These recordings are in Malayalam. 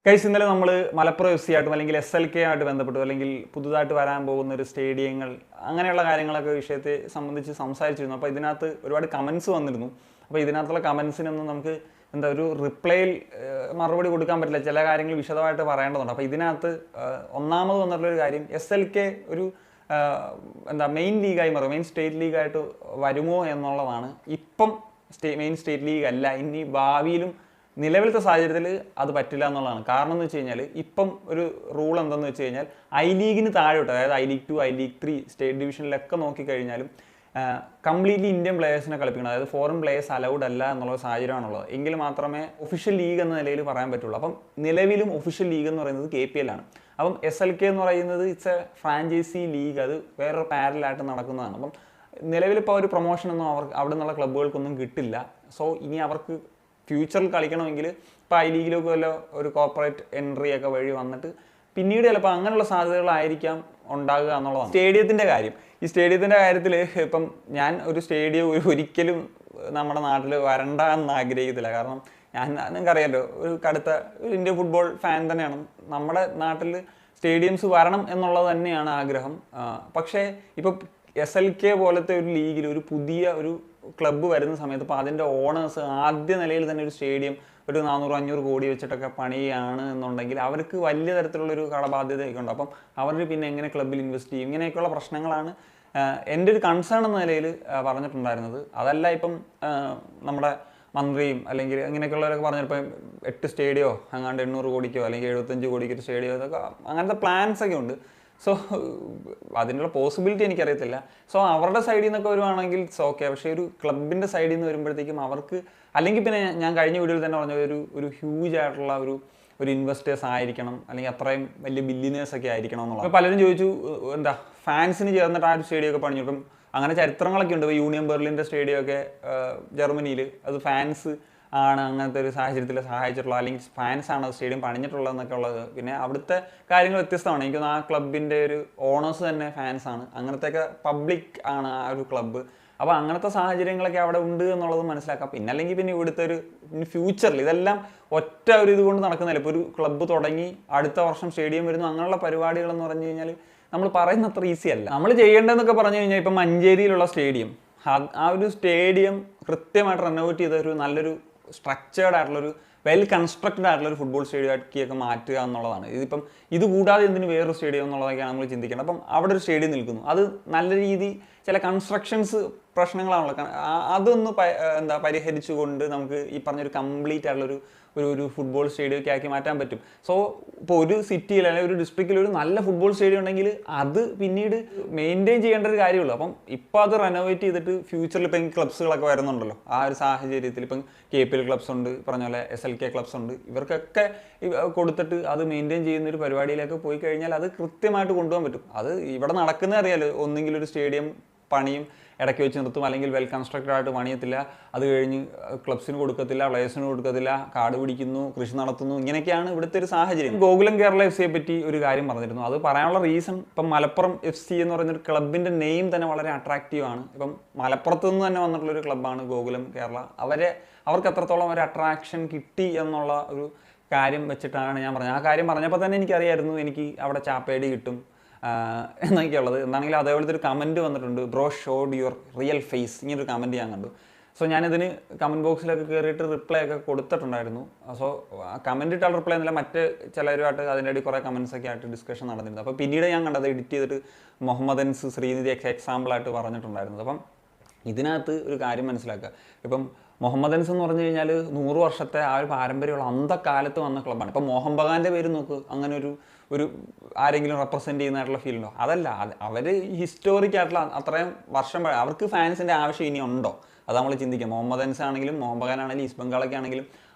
ഗൈസ് ഇന്നലെ നമ്മൾ മലപ്പുറം എഫ് സി ആയിട്ടും അല്ലെങ്കിൽ SLK ആയിട്ട് ബന്ധപ്പെട്ടു അല്ലെങ്കിൽ പുതുതായിട്ട് വരാൻ പോകുന്ന ഒരു സ്റ്റേഡിയങ്ങൾ അങ്ങനെയുള്ള കാര്യങ്ങളൊക്കെ വിഷയത്തെ സംബന്ധിച്ച് സംസാരിച്ചിരുന്നു. അപ്പോൾ ഇതിനകത്ത് ഒരുപാട് കമൻസ് വന്നിരുന്നു. അപ്പോൾ ഇതിനകത്തുള്ള കമൻസിനൊന്നും നമുക്ക് ഒരു റിപ്ലൈയിൽ മറുപടി കൊടുക്കാൻ പറ്റില്ല, ചില കാര്യങ്ങൾ വിശദമായിട്ട് പറയേണ്ടതുണ്ട്. അപ്പോൾ ഇതിനകത്ത് ഒന്നാമത് വന്നിട്ടുള്ളൊരു കാര്യം SLK ഒരു മെയിൻ ലീഗായി മാറും, മെയിൻ സ്റ്റേറ്റ് ലീഗായിട്ട് വരുമോ എന്നുള്ളതാണ്. ഇപ്പം മെയിൻ സ്റ്റേറ്റ് ലീഗ് അല്ല, ഇനി ഭാവിയിലും നിലവിലത്തെ സാഹചര്യത്തിൽ അത് പറ്റില്ല എന്നുള്ളതാണ്. കാരണം എന്ന് വെച്ച് കഴിഞ്ഞാൽ ഇപ്പം ഒരു റൂൾ എന്തെന്ന് വെച്ച് കഴിഞ്ഞാൽ I-ലീഗിന് താഴോട്ട്, അതായത് I-ലീഗ് 2, I-ലീഗ് 3 സ്റ്റേറ്റ് ഡിവിഷനിലൊക്കെ നോക്കിക്കഴിഞ്ഞാലും കംപ്ലീറ്റ്ലി ഇന്ത്യൻ പ്ലേയേഴ്സിനെ കളിപ്പിക്കണം, അതായത് ഫോറിൻ പ്ലേയേഴ്സ് അലൗഡ് അല്ല എന്നുള്ള സാഹചര്യമാണുള്ളത്. എങ്കിൽ മാത്രമേ ഒഫീഷ്യൽ ലീഗ് എന്ന നിലയിൽ പറയാൻ പറ്റുള്ളൂ. അപ്പം നിലവിലും ഒഫീഷ്യൽ ലീഗ് എന്ന് പറയുന്നത് KPL ആണ്. അപ്പം SLK എന്ന് പറയുന്നത് ഇറ്റ്സ് എ ഫ്രാഞ്ചൈസി ലീഗ്, അത് വേറൊരു പാരലായിട്ട് നടക്കുന്നതാണ്. അപ്പം നിലവിലിപ്പോൾ ഒരു പ്രൊമോഷനൊന്നും അവിടെ നിന്നുള്ള ക്ലബ്ബുകൾക്കൊന്നും കിട്ടില്ല. സോ ഇനി അവർക്ക് ഫ്യൂച്ചറിൽ കളിക്കണമെങ്കിൽ ഇപ്പോൾ I-ലീഗിലൊക്കെ വല്ല ഒരു കോർപ്പറേറ്റ് എൻട്രി ഒക്കെ വഴി വന്നിട്ട് പിന്നീട് ചിലപ്പോൾ അങ്ങനെയുള്ള സാധ്യതകളായിരിക്കാം ഉണ്ടാകുക എന്നുള്ളതാണ്. സ്റ്റേഡിയത്തിൻ്റെ കാര്യം, ഈ സ്റ്റേഡിയത്തിൻ്റെ കാര്യത്തിൽ ഇപ്പം ഞാൻ ഒരു സ്റ്റേഡിയം ഒരിക്കലും നമ്മുടെ നാട്ടിൽ വരണ്ട എന്ന് ആഗ്രഹിക്കത്തില്ല. കാരണം നിങ്ങൾക്കറിയാമല്ലോ, ഒരു കടുത്ത ഇന്ത്യൻ ഫുട്ബോൾ ഫാൻ തന്നെയാണ്. നമ്മുടെ നാട്ടിൽ സ്റ്റേഡിയംസ് വരണം എന്നുള്ളത് തന്നെയാണ് ആഗ്രഹം. പക്ഷേ ഇപ്പോൾ SLK പോലത്തെ ഒരു ലീഗിൽ ഒരു പുതിയ ഒരു ക്ലബ്ബ് വരുന്ന സമയത്ത് ഇപ്പോൾ അതിൻ്റെ ഓണേഴ്സ് ആദ്യ നിലയിൽ തന്നെ ഒരു സ്റ്റേഡിയം ഒരു 400-500 കോടി വെച്ചിട്ടൊക്കെ പണിയാണ് എന്നുണ്ടെങ്കിൽ അവർക്ക് വലിയ തരത്തിലുള്ളൊരു കടബാധ്യതയൊക്കെ ഉണ്ട്. അപ്പം അവർ പിന്നെ എങ്ങനെ ക്ലബ്ബിൽ ഇൻവെസ്റ്റ് ചെയ്യും? ഇങ്ങനെയൊക്കെയുള്ള പ്രശ്നങ്ങളാണ് എൻ്റെ ഒരു കൺസേൺ എന്ന നിലയിൽ പറഞ്ഞിട്ടുണ്ടായിരുന്നത്. അതല്ല ഇപ്പം നമ്മുടെ മന്ത്രിയും അല്ലെങ്കിൽ അങ്ങനെയൊക്കെയുള്ളവരൊക്കെ പറഞ്ഞിപ്പോൾ 8 സ്റ്റേഡിയോ അങ്ങാണ്ട് 800 കോടിക്കോ അല്ലെങ്കിൽ 75 കോടിക്കോ ഒരു സ്റ്റേഡിയോ, ഇതൊക്കെ അങ്ങനത്തെ പ്ലാൻസൊക്കെ ഉണ്ട്. സോ അതിനുള്ള പോസിബിലിറ്റി എനിക്കറിയത്തില്ല. സോ അവരുടെ സൈഡിൽ നിന്നൊക്കെ വരുവാണെങ്കിൽ ഓക്കെ. പക്ഷേ ഒരു ക്ലബിൻ്റെ സൈഡിൽ നിന്ന് വരുമ്പോഴത്തേക്കും അവർക്ക്, അല്ലെങ്കിൽ പിന്നെ ഞാൻ കഴിഞ്ഞ വീഡിയോയിൽ തന്നെ പറഞ്ഞ ഒരു ഹ്യൂജ് ആയിട്ടുള്ള ഒരു ഇൻവെസ്റ്റേഴ്സ് ആയിരിക്കണം, അല്ലെങ്കിൽ അത്രയും വലിയ ബില്യനേഴ്സൊക്കെ ആയിരിക്കണം എന്നുള്ളത്. പലരും ചോദിച്ചു ഫാൻസിന് ചേർന്നിട്ട് ആ ഒരു സ്റ്റേഡിയം ഒക്കെ പണിഞ്ഞിട്ടും അങ്ങനെ ചരിത്രങ്ങളൊക്കെ ഉണ്ട്. ഇപ്പോൾ യൂണിയൻ ബെർലിൻ്റെ സ്റ്റേഡിയം ഒക്കെ ജർമ്മനിയിൽ അത് ഫാൻസ് ആണ് അങ്ങനത്തെ ഒരു സാഹചര്യത്തിൽ സഹായിച്ചിട്ടുള്ളത്, അല്ലെങ്കിൽ ഫാൻസാണ് അത് സ്റ്റേഡിയം പണിഞ്ഞിട്ടുള്ളത് എന്നൊക്കെ ഉള്ളത്. പിന്നെ അവിടുത്തെ കാര്യങ്ങൾ വ്യത്യസ്തമാണ്. എനിക്കൊന്ന് ആ ക്ലബിൻ്റെ ഒരു ഓണേഴ്സ് തന്നെ ഫാൻസാണ്, അങ്ങനത്തെയൊക്കെ പബ്ലിക് ആണ് ആ ഒരു ക്ലബ്ബ്. അപ്പോൾ അങ്ങനത്തെ സാഹചര്യങ്ങളൊക്കെ അവിടെ ഉണ്ട് എന്നുള്ളത് മനസ്സിലാക്കാം. പിന്നെ അല്ലെങ്കിൽ പിന്നെ ഇവിടുത്തെ ഒരു ഫ്യൂച്ചറിൽ ഇതെല്ലാം ഒറ്റ ഒരു ഇതുകൊണ്ട് നടക്കുന്നില്ല. ഇപ്പോൾ ഒരു ക്ലബ്ബ് തുടങ്ങി അടുത്ത വർഷം സ്റ്റേഡിയം വരുന്നു, അങ്ങനെയുള്ള പരിപാടികളെന്ന് പറഞ്ഞു കഴിഞ്ഞാൽ നമ്മൾ പറയുന്ന അത്ര ഈസി അല്ല. നമ്മൾ ചെയ്യേണ്ടതെന്നൊക്കെ പറഞ്ഞു കഴിഞ്ഞാൽ ഇപ്പം മഞ്ചേരിയിലുള്ള സ്റ്റേഡിയം, ആ ഒരു സ്റ്റേഡിയം കൃത്യമായിട്ട് റെനോവേറ്റ് ചെയ്ത ഒരു നല്ലൊരു സ്ട്രക്ചേർഡ് ആയിട്ടുള്ളൊരു വെൽ കൺസ്ട്രക്റ്റഡ് ആയിട്ടുള്ള ഒരു ഫുട്ബോൾ സ്റ്റേഡിയം ആക്കിയൊക്കെ മാറ്റുക എന്നുള്ളതാണ്. ഇതിപ്പം ഇത് കൂടാതെ എന്തിന് വേറൊരു സ്റ്റേഡിയം എന്നുള്ളതൊക്കെയാണ് നമ്മൾ ചിന്തിക്കേണ്ടത്. അപ്പം അവിടെ ഒരു സ്റ്റേഡിയം നിൽക്കുന്നു, അത് നല്ല രീതി ചില കൺസ്ട്രക്ഷൻസ് പ്രശ്നങ്ങളാണല്ലോ, അതൊന്ന് പരിഹരിച്ചുകൊണ്ട് നമുക്ക് ഈ പറഞ്ഞൊരു കംപ്ലീറ്റ് ആയിട്ടുള്ളൊരു ഒരു ഫുട്ബോൾ സ്റ്റേഡിയം ഒക്കെ ആക്കി മാറ്റാൻ പറ്റും. സോ ഇപ്പോൾ ഒരു സിറ്റിയിൽ അല്ലെങ്കിൽ ഒരു ഡിസ്ട്രിക്റ്റിൽ ഒരു നല്ല ഫുട്ബോൾ സ്റ്റേഡിയം ഉണ്ടെങ്കിൽ അത് പിന്നീട് മെയിൻറ്റെയിൻ ചെയ്യേണ്ട ഒരു കാര്യമുള്ളൂ. അപ്പം ഇപ്പോൾ അത് റെനോവേറ്റ് ചെയ്തിട്ട് ഫ്യൂച്ചറിൽ ഇപ്പം ക്ലബ്സുകളൊക്കെ വരുന്നുണ്ടല്ലോ, ആ ഒരു സാഹചര്യത്തിൽ ഇപ്പം KPL ക്ലബ്സ് ഉണ്ട്, പറഞ്ഞ പോലെ SLK ക്ലബ്സ് ഉണ്ട്, ഇവർക്കൊക്കെ കൊടുത്തിട്ട് അത് മെയിൻറ്റെയിൻ ചെയ്യുന്ന ഒരു പരിപാടിയിലേക്ക് പോയി കഴിഞ്ഞാൽ അത് കൃത്യമായിട്ട് കൊണ്ടുപോകാൻ പറ്റും. അത് ഇവിടെ നടക്കുന്നത് അറിയാലോ, ഒന്നെങ്കിൽ ഒരു സ്റ്റേഡിയം പണിയും ഇടയ്ക്ക് വെച്ച് നിർത്തും, അല്ലെങ്കിൽ വെൽ കൺസ്ട്രക്റ്റഡ് ആയിട്ട് പണിയത്തില്ല, അത് കഴിഞ്ഞ് ക്ലബ്സിന് കൊടുക്കത്തില്ല, പ്ലേയേഴ്സിന് കൊടുക്കത്തില്ല, കാട് പിടിക്കുന്നു, കൃഷി നടത്തുന്നു, ഇങ്ങനെയൊക്കെയാണ് ഇവിടുത്തെ ഒരു സാഹചര്യം. ഗോകുലം കേരള FC യെ പറ്റി ഒരു കാര്യം പറഞ്ഞിരുന്നു. അത് പറയാനുള്ള റീസൺ, ഇപ്പം മലപ്പുറം FC എന്ന് പറയുന്നൊരു ക്ലബിൻ്റെ നെയിം തന്നെ വളരെ അട്രാക്റ്റീവ് ആണ്. ഇപ്പം മലപ്പുറത്ത് നിന്ന് തന്നെ വന്നിട്ടുള്ളൊരു ക്ലബ്ബാണ് ഗോകുലം കേരള. അവർക്ക് എത്രത്തോളം ഒരു അട്രാക്ഷൻ കിട്ടി എന്നുള്ള ഒരു കാര്യം വെച്ചിട്ടാണ് ഞാൻ പറഞ്ഞത്. ആ കാര്യം പറഞ്ഞപ്പോൾ തന്നെ എനിക്കറിയായിരുന്നു എനിക്ക് അവിടെ ചാപ്പേടി കിട്ടും എന്നൊക്കെയുള്ളത്. എന്താണെങ്കിലും അതേപോലത്തെ ഒരു കമൻറ്റ് വന്നിട്ടുണ്ട്, bro showed your real face, ഇങ്ങനൊരു കമൻറ്റ് ഞാൻ കണ്ടു. സോ ഞാനിതിന് കമൻറ്റ് ബോക്സിലൊക്കെ കയറിയിട്ട് റിപ്ലൈ ഒക്കെ കൊടുത്തിട്ടുണ്ടായിരുന്നു. സോ കമൻറ്റ് ഇട്ടാൽ റിപ്ലൈ എന്നില്ല, മറ്റ് ചിലരുമായിട്ട് അതിൻ്റെ ഇടയിൽ കുറേ കമൻസൊക്കെ ആയിട്ട് ഡിസ്കഷൻ നടന്നിരുന്നു. അപ്പോൾ പിന്നീട് ഞാൻ കണ്ടത് എഡിറ്റ് ചെയ്തിട്ട് മുഹമ്മദൻസ് ശ്രീനിധി എക്സാമ്പിളായിട്ട് പറഞ്ഞിട്ടുണ്ടായിരുന്നത്. അപ്പം ഇതിനകത്ത് ഒരു കാര്യം മനസ്സിലാക്കുക, ഇപ്പം മുഹമ്മദൻസ് എന്ന് പറഞ്ഞു കഴിഞ്ഞാൽ 100 വർഷത്തെ ആ ഒരു പാരമ്പര്യമുള്ള അന്തക്കാലത്ത് വന്ന ക്ലബ്ബാണ്. ഇപ്പം മോഹൻ ബഗാൻ്റെ പേര് നോക്ക്, അങ്ങനെ ഒരു ആരെങ്കിലും റെപ്രസെൻറ്റ് ചെയ്യുന്നതായിട്ടുള്ള ഫീൽ ഉണ്ടോ? അതല്ല, അവർ ഹിസ്റ്റോറിക് ആയിട്ടുള്ള അത്രയും വർഷം അവർക്ക് ഫാൻസിൻ്റെ ആവശ്യം ഇനി ഉണ്ടോ? അത് നമ്മൾ ചിന്തിക്കാം. മുഹമ്മദൻസ് ആണെങ്കിലും മോഹൻ ബഗാൻ ആണെങ്കിലും ഈസ്റ്റ് ബംഗാളൊക്കെ ആണെങ്കിലും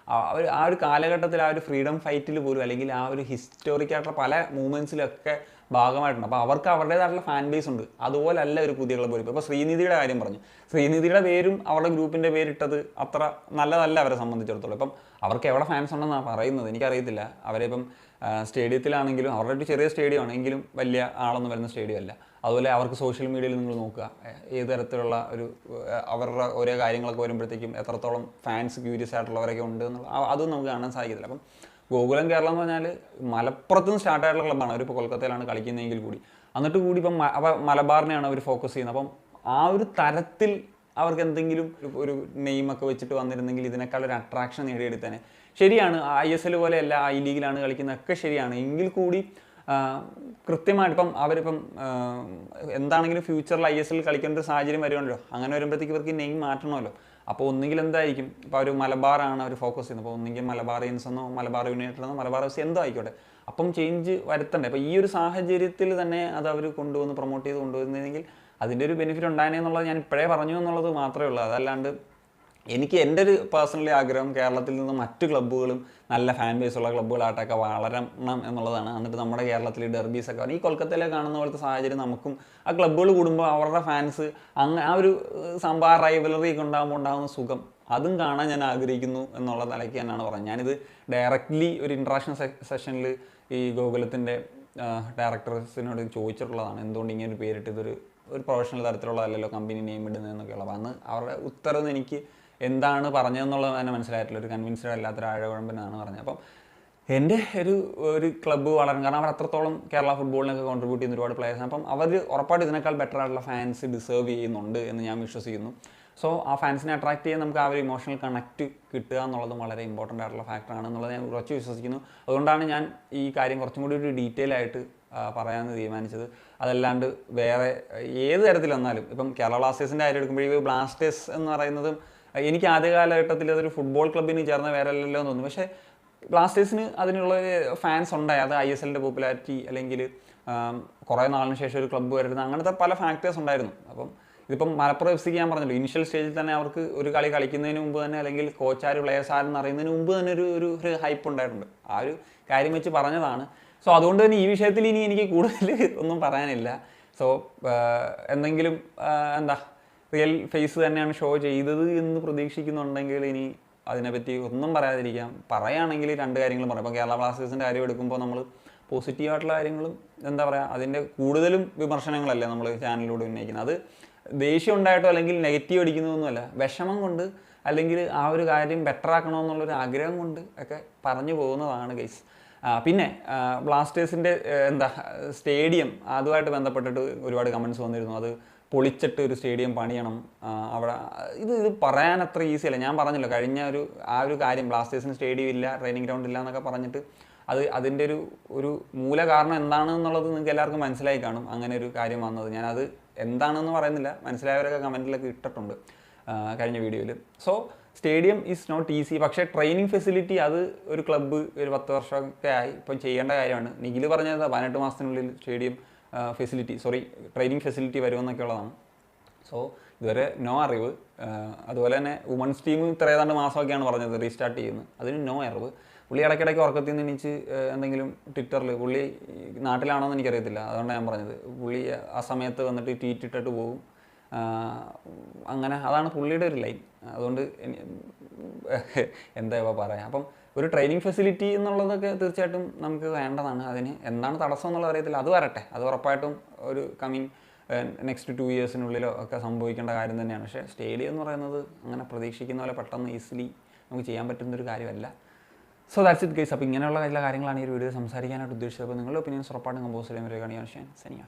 അവർ ആ ഒരു കാലഘട്ടത്തിൽ ആ ഒരു ഫ്രീഡം ഫൈറ്റിൽ പോലും അല്ലെങ്കിൽ ആ ഒരു ഹിസ്റ്റോറിക് ആയിട്ടുള്ള പല മൂവ്മെൻറ്റ്സിലൊക്കെ ഭാഗമായിട്ടുണ്ട്. അപ്പോൾ അവർക്ക് അവരുടേതായിട്ടുള്ള ഫാൻ ബേസ് ഉണ്ട്. അതുപോലല്ല ഒരു പുതിയ ക്ലബ്ബ് പോലും. ഇപ്പോൾ ശ്രീനിധിയുടെ കാര്യം പറഞ്ഞു, ശ്രീനിധിയുടെ പേരും അവരുടെ ഗ്രൂപ്പിൻ്റെ പേരിട്ടത് അത്ര നല്ലതല്ല അവരെ സംബന്ധിച്ചിടത്തോളം. ഇപ്പം അവർക്ക് എവിടെ ഫാൻസ് ഉണ്ടെന്നാണ് പറയുന്നത്, എനിക്കറിയത്തില്ല. അവരിപ്പം സ്റ്റേഡിയത്തിലാണെങ്കിലും അവരുടെ ഒരു ചെറിയ സ്റ്റേഡിയം ആണെങ്കിലും വലിയ ആളൊന്നും വരുന്ന സ്റ്റേഡിയം അല്ല. അതുപോലെ അവർക്ക് സോഷ്യൽ മീഡിയയിൽ നിങ്ങൾ നോക്കുക, ഏത് തരത്തിലുള്ള അവരുടെ ഓരോ കാര്യങ്ങളൊക്കെ വരുമ്പോഴത്തേക്കും എത്രത്തോളം ഫാൻസ് ക്യൂരിയസ് ആയിട്ടുള്ളവരൊക്കെ ഉണ്ട് എന്നുള്ള അതും നമുക്ക് കാണാൻ സാധിക്കത്തില്ല. അപ്പം ഗോകുലം കേരളം എന്ന് പറഞ്ഞാൽ മലപ്പുറത്ത് നിന്ന് സ്റ്റാർട്ടായിട്ടുള്ള ക്ലബ്ബാണ്. അവരിപ്പോൾ കൊൽക്കത്തയിലാണ് കളിക്കുന്നതെങ്കിൽ കൂടി, എന്നിട്ട് കൂടി ഇപ്പം മലബാറിനെയാണ് അവർ ഫോക്കസ് ചെയ്യുന്നത്. അപ്പം ആ ഒരു തരത്തിൽ അവർക്ക് എന്തെങ്കിലും ഒരു നെയിമൊക്കെ വെച്ചിട്ട് വന്നിരുന്നെങ്കിൽ ഇതിനേക്കാൾ ഒരു അട്രാക്ഷൻ നേടിയെടുത്തേനെ. ശരിയാണ്, ISL പോലെയല്ല, ഐ ലീഗിലാണ് കളിക്കുന്നതൊക്കെ ശരിയാണ്. എങ്കിൽ കൂടി കൃത്യമായിട്ട് ഇപ്പം അവരിപ്പം എന്താണെങ്കിലും ഫ്യൂച്ചറിൽ ISL കളിക്കേണ്ട ഒരു സാഹചര്യം വരുമല്ലോ. അങ്ങനെ വരുമ്പോഴത്തേക്ക് ഇവർക്ക് നെയിം മാറ്റണമല്ലോ. അപ്പോൾ ഒന്നുകിൽ എന്തായിരിക്കും, ഇപ്പോൾ അവർ മലബാറാണ് അവർ ഫോക്കസ് ചെയ്യുന്നത്, അപ്പോൾ ഒന്നുകിൽ മലബാറിയൻസ് എന്നോ മലബാർ യുണൈറ്റഡ് എന്നോ മലബാർ FC എന്തോ ആയിക്കോട്ടെ, അപ്പം ചേഞ്ച് വരുത്തണ്ടേ. അപ്പോൾ ഈ ഒരു സാഹചര്യത്തിൽ തന്നെ അത് അവർ കൊണ്ടുവന്ന് പ്രൊമോട്ട് ചെയ്ത് കൊണ്ടുവരുന്നതെങ്കിൽ അതിൻ്റെ ഒരു ബെനിഫിറ്റ് ഉണ്ടായേ എന്നുള്ളത് ഞാൻ ഇപ്പോഴേ പറഞ്ഞു എന്നുള്ളത് മാത്രമേ ഉള്ളൂ. അതല്ലാണ്ട് എനിക്ക് എൻ്റെ ഒരു പേഴ്സണലി ആഗ്രഹം കേരളത്തിൽ നിന്ന് മറ്റു ക്ലബ്ബുകളും നല്ല ഫാൻ ബേസ് ഉള്ള ക്ലബ്ബുകളായിട്ടൊക്കെ വളരണം എന്നുള്ളതാണ്. എന്നിട്ട് നമ്മുടെ കേരളത്തിൽ ഡെർബീസൊക്കെ ഈ കൊൽക്കത്തയിലെ കാണുന്ന പോലത്തെ സാഹചര്യം നമുക്കും ആ ക്ലബ്ബുകൾ കൂടുമ്പോൾ അവരുടെ ഫാൻസ് ആ ഒരു സംഭവ റൈവലറി ഒക്കെ ഉണ്ടാകുന്ന സുഖം അതും കാണാൻ ഞാൻ ആഗ്രഹിക്കുന്നു എന്നുള്ള നിലയ്ക്ക് തന്നെയാണ് പറഞ്ഞത്. ഞാനിത് ഡയറക്റ്റ്ലി ഒരു ഇൻട്രാക്ഷൻ സെഷനിൽ ഈ ഗോകുലത്തിൻ്റെ ഡയറക്ടേഴ്സിനോട് ചോദിച്ചിട്ടുള്ളതാണ്, എന്തുകൊണ്ട് ഇങ്ങനെ ഒരു പേരിട്ട് ഇതൊരു പ്രൊഫഷണൽ തരത്തിലുള്ളതല്ലല്ലോ കമ്പനി നെയിം ഇടുന്നതെന്നൊക്കെയുള്ളത്. അന്ന് അവരുടെ ഉത്തരവ് എനിക്ക് എന്താണ് പറഞ്ഞതെന്നുള്ളത് തന്നെ മനസ്സിലായിട്ടില്ല. ഒരു കൺവിൻസ്ഡ് അല്ലാത്തൊരു ആഴകുഴമ്പനാണ് പറഞ്ഞത്. അപ്പം എൻ്റെ ഒരു ക്ലബ്ബ് വളരണം, കാരണം അവർ അത്രത്തോളം കേരള ഫുട്ബോളിനൊക്കെ കോൺട്രിബ്യൂട്ട് ചെയ്യുന്ന ഒരുപാട് പ്ലേയേഴ്സാണ്. അപ്പം അവർ ഉറപ്പായിട്ട് ഇതിനേക്കാൾ ബെറ്റർ ആയിട്ടുള്ള ഫാൻസ് ഡിസേർവ് ചെയ്യുന്നുണ്ട് എന്ന് ഞാൻ വിശ്വസിക്കുന്നു. സോ ആ ഫാൻസിനെ അട്രാക്ട് ചെയ്യാൻ നമുക്ക് ആ ഒരു ഇമോഷണൽ കണക്റ്റ് കിട്ടുക എന്നുള്ളതും വളരെ ഇമ്പോർട്ടൻ്റ് ആയിട്ടുള്ള ഫാക്ടറാണ് എന്നുള്ളത് ഞാൻ കുറച്ച് വിശ്വസിക്കുന്നു. അതുകൊണ്ടാണ് ഞാൻ ഈ കാര്യം കുറച്ചും കൂടി ഒരു ഡീറ്റെയിൽ ആയിട്ട് പറയാമെന്ന് തീരുമാനിച്ചത്. അതല്ലാണ്ട് വേറെ ഏത് തരത്തിൽ വന്നാലും ഇപ്പം കേരള ബ്ലാസ്റ്റേഴ്സിൻ്റെ കാര്യം എടുക്കുമ്പോഴേ ബ്ലാസ്റ്റേഴ്സ് എന്ന് പറയുന്നതും എനിക്ക് ആദ്യ കാലഘട്ടത്തിൽ അതൊരു ഫുട്ബോൾ ക്ലബ്ബിന് ചേർന്ന വേറെ അല്ലല്ലോ എന്ന് തോന്നുന്നു. പക്ഷേ ബ്ലാസ്റ്റേഴ്സിന് അതിനുള്ള ഫാൻസ് ഉണ്ടായി. അത് ISLൻ്റെ പോപ്പുലാരിറ്റി അല്ലെങ്കിൽ കുറേ നാളിന് ശേഷം ഒരു ക്ലബ്ബ് വരുന്നത്, അങ്ങനത്തെ പല ഫാക്ടേഴ്സ് ഉണ്ടായിരുന്നു. അപ്പം ഇതിപ്പം മലപ്പുറം FCക്ക് ഞാൻ പറഞ്ഞല്ലോ, ഇനിഷ്യൽ സ്റ്റേജിൽ തന്നെ അവർക്ക് ഒരു കളി കളിക്കുന്നതിന് മുമ്പ് തന്നെ അല്ലെങ്കിൽ കോച്ചാർ പ്ലേയേഴ്സ് ആരെന്ന് അറിയുന്നതിന് മുമ്പ് തന്നെ ഒരു ഹൈപ്പ് ഉണ്ടായിട്ടുണ്ട്. ആ ഒരു കാര്യം വെച്ച് പറഞ്ഞതാണ്. സോ അതുകൊണ്ട് തന്നെ ഈ വിഷയത്തിൽ ഇനി എനിക്ക് കൂടുതൽ ഒന്നും പറയാനില്ല. സോ എന്തെങ്കിലും റിയൽ ഫേസ് തന്നെയാണ് ഷോ ചെയ്തത് എന്ന് പ്രതീക്ഷിക്കുന്നുണ്ടെങ്കിൽ ഇനി അതിനെപ്പറ്റി ഒന്നും പറയാതിരിക്കാം. പറയുകയാണെങ്കിൽ രണ്ട് കാര്യങ്ങളും പറയാം. ഇപ്പോൾ കേരള ബ്ലാസ്റ്റേഴ്സിൻ്റെ കാര്യം എടുക്കുമ്പോൾ നമ്മൾ പോസിറ്റീവായിട്ടുള്ള കാര്യങ്ങളും അതിൻ്റെ കൂടുതലും വിമർശനങ്ങളല്ലേ നമ്മൾ ചാനലിലൂടെ ഉന്നയിക്കുന്നത്. അത് ദേഷ്യം ഉണ്ടായിട്ടോ അല്ലെങ്കിൽ നെഗറ്റീവ് അടിക്കുന്നതൊന്നുമല്ല, വിഷമം കൊണ്ട് അല്ലെങ്കിൽ ആ ഒരു കാര്യം ബെറ്റർ ആക്കണമെന്നുള്ളൊരു ആഗ്രഹം കൊണ്ട് ഒക്കെ പറഞ്ഞു പോകുന്നതാണ് ഗൈസ്. പിന്നെ ബ്ലാസ്റ്റേഴ്സിൻ്റെ സ്റ്റേഡിയം അതുമായിട്ട് ബന്ധപ്പെട്ടിട്ട് ഒരുപാട് കമൻസ് വന്നിരുന്നു. അത് പൊളിച്ചിട്ട് ഒരു സ്റ്റേഡിയം പണിയണം അവിടെ. ഇത് പറയാൻ അത്ര ഈസി അല്ല. ഞാൻ പറഞ്ഞല്ലോ കഴിഞ്ഞ ആ ഒരു കാര്യം, ബ്ലാസ്റ്റേഴ്സിന് സ്റ്റേഡിയം ഇല്ല, ട്രെയിനിങ് ഗ്രൗണ്ട് ഇല്ല എന്നൊക്കെ പറഞ്ഞിട്ട് അതിൻ്റെ ഒരു മൂല കാരണം എന്താണെന്നുള്ളത് നിങ്ങൾക്ക് എല്ലാവർക്കും മനസ്സിലായി കാണും. അങ്ങനെ ഒരു കാര്യം വന്നത് ഞാനത് എന്താണെന്ന് പറയുന്നില്ല, മനസ്സിലായവരൊക്കെ കമൻറ്റിലൊക്കെ ഇട്ടിട്ടുണ്ട് കഴിഞ്ഞ വീഡിയോയിൽ. So stadium is not easy. പക്ഷേ ട്രെയിനിങ് ഫെസിലിറ്റി അത് ഒരു ക്ലബ്ബ് ഒരു 10 വർഷമൊക്കെ ആയി ഇപ്പം ചെയ്യേണ്ട കാര്യമാണ്. നിഖിൽ പറഞ്ഞത് 18 മാസത്തിനുള്ളിൽ സ്റ്റേഡിയം ട്രെയിനിങ് ഫെസിലിറ്റി വരുമെന്നൊക്കെ ഉള്ളതാണ്. സോ ഇതുവരെ നോ അറിവ്. അതുപോലെ തന്നെ വുമൺസ് ടീം ഇത്ര ഏതാണ്ട് മാസമൊക്കെയാണ് പറഞ്ഞത് റീസ്റ്റാർട്ട് ചെയ്യുന്നത്, അതിന് നോ അറിവ്. പുള്ളി ഇടയ്ക്കിടയ്ക്ക് ഉറക്കത്തിൽ നിന്ന് എണീച്ച് എന്തെങ്കിലും ട്വിറ്ററിൽ, പുള്ളി നാട്ടിലാണോ എന്ന് എനിക്കറിയത്തില്ല, അതുകൊണ്ടാണ് ഞാൻ പറഞ്ഞത്, പുള്ളി ആ സമയത്ത് വന്നിട്ട് ട്വീറ്റ് ഇട്ടിട്ട് പോകും. അങ്ങനെ അതാണ് പുള്ളിയുടെ ഒരു ലൈൻ. അതുകൊണ്ട് എന്താ പറയാം. അപ്പം ഒരു ട്രെയിനിങ് ഫെസിലിറ്റി എന്നുള്ളതൊക്കെ തീർച്ചയായിട്ടും നമുക്ക് വേണ്ടതാണ്. അതിന് എന്താണ് തടസ്സം എന്നുള്ളത് അറിയത്തില്ല, അത് വരട്ടെ. അത് ഉറപ്പായിട്ടും ഒരു കമ്മിങ് നെക്സ്റ്റ് 2 ഇയേഴ്സിനുള്ളിലോ ഒക്കെ സംഭവിക്കേണ്ട കാര്യം തന്നെയാണ്. പക്ഷേ സ്റ്റേഡിയം എന്ന് പറയുന്നത് അങ്ങനെ പ്രതീക്ഷിക്കുന്ന പോലെ പെട്ടെന്ന് ഈസിലി നമുക്ക് ചെയ്യാൻ പറ്റുന്നൊരു കാര്യമല്ല. So that's it guys. അപ്പോൾ ഇങ്ങനെയുള്ള എല്ലാ കാര്യങ്ങളാണ് ഈ ഒരു വീഡിയോ സംസാരിക്കാനായിട്ട് ഉദ്ദേശിച്ചത്. അപ്പോൾ നിങ്ങളുടെ ഒപ്പീനിയൻസ് ഉറപ്പായിട്ടും കമ്പോസ് ചെയ്യാൻ വരികയാണ്. ഞാൻ സനിയ.